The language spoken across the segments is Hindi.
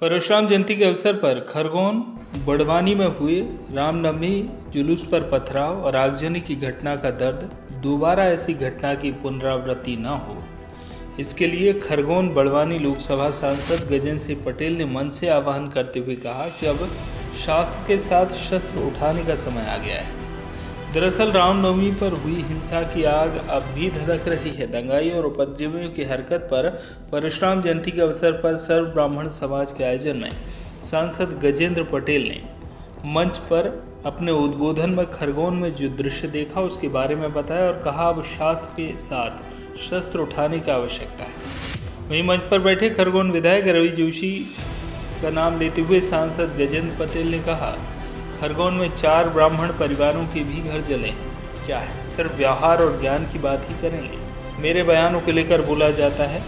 परशुराम जयंती के अवसर पर खरगोन बड़वानी में हुए रामनवमी जुलूस पर पथराव और आगजनी की घटना का दर्द दोबारा ऐसी घटना की पुनरावृत्ति न हो, इसके लिए खरगोन बड़वानी लोकसभा सांसद गजेंद्र सिंह पटेल ने मंच से आह्वान करते हुए कहा कि अब शास्त्र के साथ शस्त्र उठाने का समय आ गया है। दरअसल रामनवमी पर हुई हिंसा की आग अब भी धधक रही है। दंगाई और उपद्रवियों की हरकत पर परशुराम जयंती के अवसर पर सर्व ब्राह्मण समाज के आयोजन में सांसद गजेंद्र पटेल ने मंच पर अपने उद्बोधन में खरगोन में जो दृश्य देखा उसके बारे में बताया और कहा अब शास्त्र के साथ शस्त्र उठाने की आवश्यकता है। वहीं मंच पर बैठे खरगोन विधायक रवि जोशी का नाम लेते हुए सांसद गजेंद्र पटेल ने कहा, खरगोन में 4 ब्राह्मण परिवारों के भी घर जले हैं। क्या है, सिर्फ व्यवहार और ज्ञान की बात ही करेंगे। मेरे बयानों को लेकर बोला जाता है,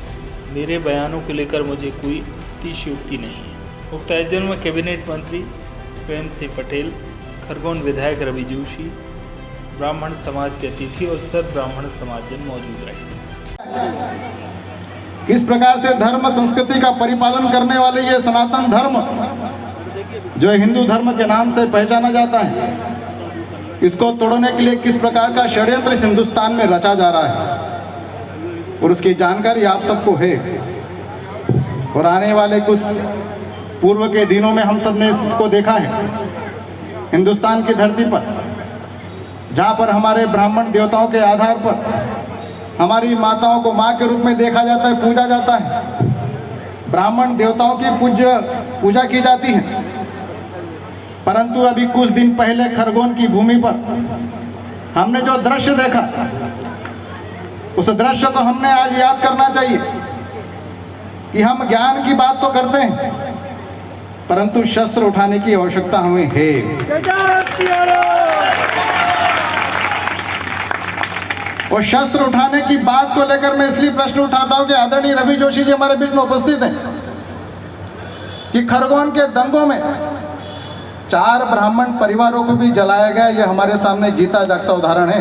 मेरे बयानों को लेकर मुझे कोई अतिशयोक्ति नहीं है। उक्त आयोजन में कैबिनेट मंत्री प्रेम सिंह पटेल, खरगोन विधायक रवि जोशी, ब्राह्मण समाज के अतिथि और सर्व ब्राह्मण समाजजन मौजूद रहे। किस प्रकार से धर्म संस्कृति का परिपालन करने वाले ये सनातन धर्म जो हिंदू धर्म के नाम से पहचाना जाता है, इसको तोड़ने के लिए किस प्रकार का षड्यंत्र इस हिंदुस्तान में रचा जा रहा है और उसकी जानकारी आप सबको है। और आने वाले कुछ पूर्व के दिनों में हम सब ने इसको देखा है हिंदुस्तान की धरती पर, जहाँ पर हमारे ब्राह्मण देवताओं के आधार पर हमारी माताओं को माँ के रूप में देखा जाता है, पूजा जाता है, ब्राह्मण देवताओं की पूजा की जाती है। परंतु अभी कुछ दिन पहले खरगोन की भूमि पर हमने जो दृश्य देखा, उस दृश्य को हमने आज याद करना चाहिए कि हम ज्ञान की बात तो करते हैं, परंतु शस्त्र उठाने की आवश्यकता हमें है। और शस्त्र उठाने की बात को लेकर मैं इसलिए प्रश्न उठाता हूं कि आदरणीय रवि जोशी जी हमारे बीच में उपस्थित हैं कि खरगोन के दंगों में 4 ब्राह्मण परिवारों को भी जलाया गया। यह हमारे सामने जीता जागता उदाहरण है।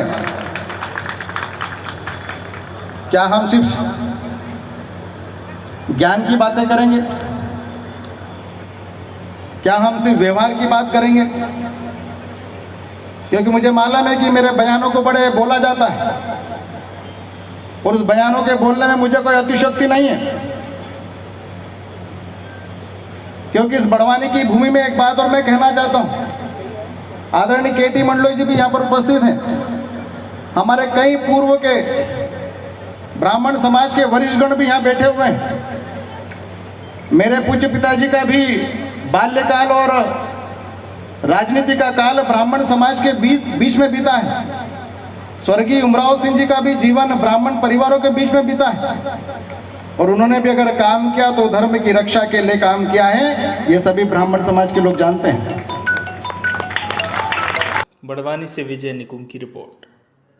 क्या हम सिर्फ ज्ञान की बातें करेंगे? क्या हम सिर्फ व्यवहार की बात करेंगे? क्योंकि मुझे मालूम है कि मेरे बयानों को बड़े बोला जाता है और उस बयानों के बोलने में मुझे कोई अतिशयोक्ति नहीं है। क्योंकि इस बड़वानी की भूमि में एक बात और मैं कहना चाहता हूं, आदरणीय केटी मंडलोई जी भी यहाँ पर उपस्थित हैं, हमारे कई पूर्व के ब्राह्मण समाज के वरिष्ठगण भी यहाँ बैठे हुए हैं। मेरे पूज्य पिताजी का भी बाल्यकाल और राजनीति का काल ब्राह्मण समाज के बीच में बीता है। स्वर्गीय उमराव सिंह जी का भी जीवन ब्राह्मण परिवारों के बीच में बीता है और उन्होंने भी अगर काम किया तो धर्म की रक्षा के लिए काम किया है, ये सभी ब्राह्मण समाज के लोग जानते हैं। बड़वानी से विजय निकुम की रिपोर्ट।